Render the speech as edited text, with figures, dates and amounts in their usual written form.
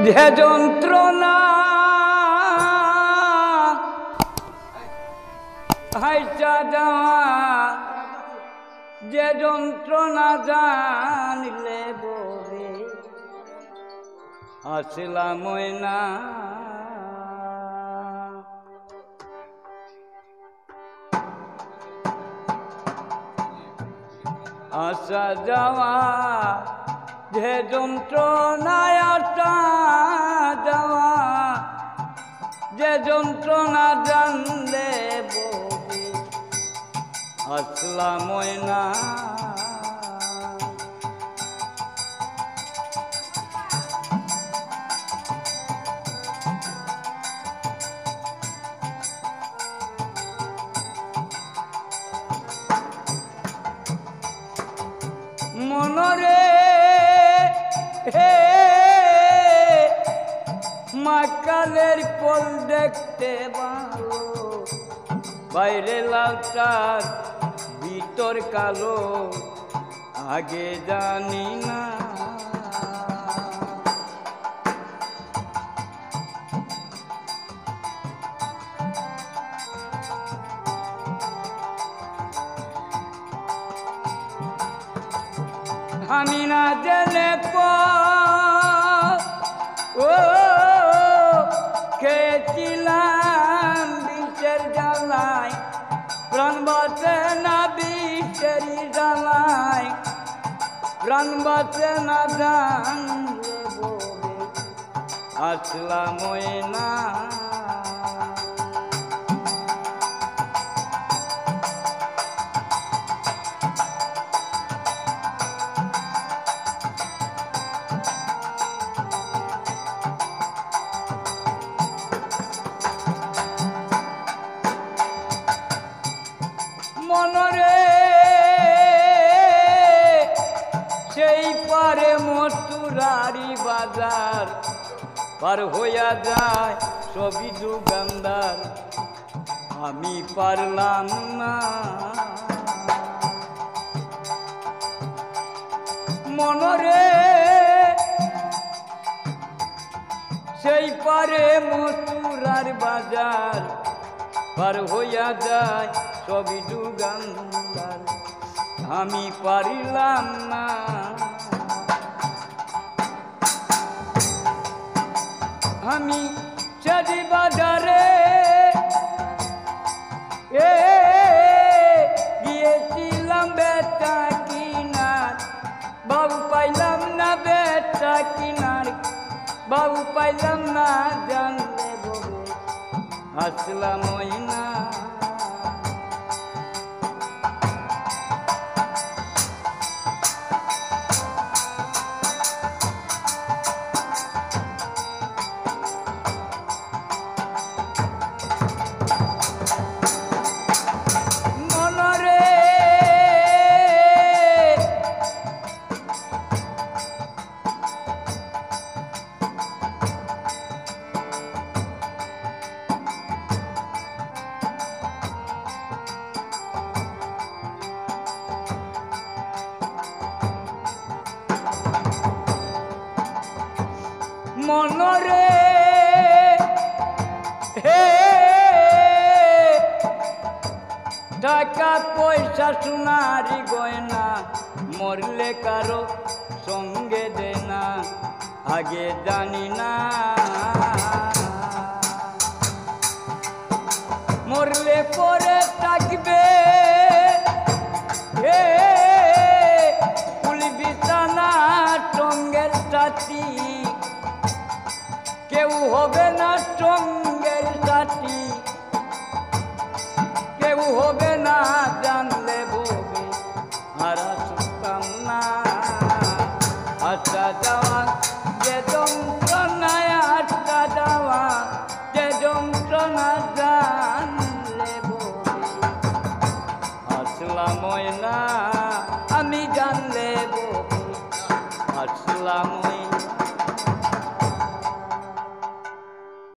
যে যন্ত্রণা হাইসা যাওয়া যে যন্ত্রণা জানলে বলে আসলাম না আসা যাওয়া যে যন্ত্রণায় আসা যাওয়া যে যন্ত্রণা জানলে বলে আসলাম না মনরে হে মাকালের পল দেখতে ভালো বাইরে লালটার ভিতর কালো আগে জানি না আমি না জেনে ও খেয়েছিলাম বিষের জ্বালায় প্রাণ বাঁচে না বিষের জ্বালায় প্রাণ বাঁচে না জানলে বলে আসলাম না মনরে সেই পারে মথুরারি বাজার পার হইয়া যায় সবই দোকানদার আমি পারলাম না মনরে সেই পারে মথুরার বাজার পার হইয়া যায় সবই দোকানদার আমি পারিলাম না আমি চাঁদি বাজারে গিয়েছিলাম বেটা কিনার বাবু পাইলাম না বেটা কিনার বাবু পাইলাম না জানলে বলে আসলাম না মনরে হে টাকা পয়সা সোনারি গয়না মরলে কারো সঙ্গে দে না আগে জানি না মরলে পরে থাকবে হে কুলি বিছানা সঙ্গের সাথী কেউ হবে না সঙ্গের সাথী কেউ হবে না জানলে বলবে আর আসতাম না আসা যাওয়া যে যন্ত্রণায় আসা যাওয়া যে যন্ত্রণা জানলে বলবে আসলাম না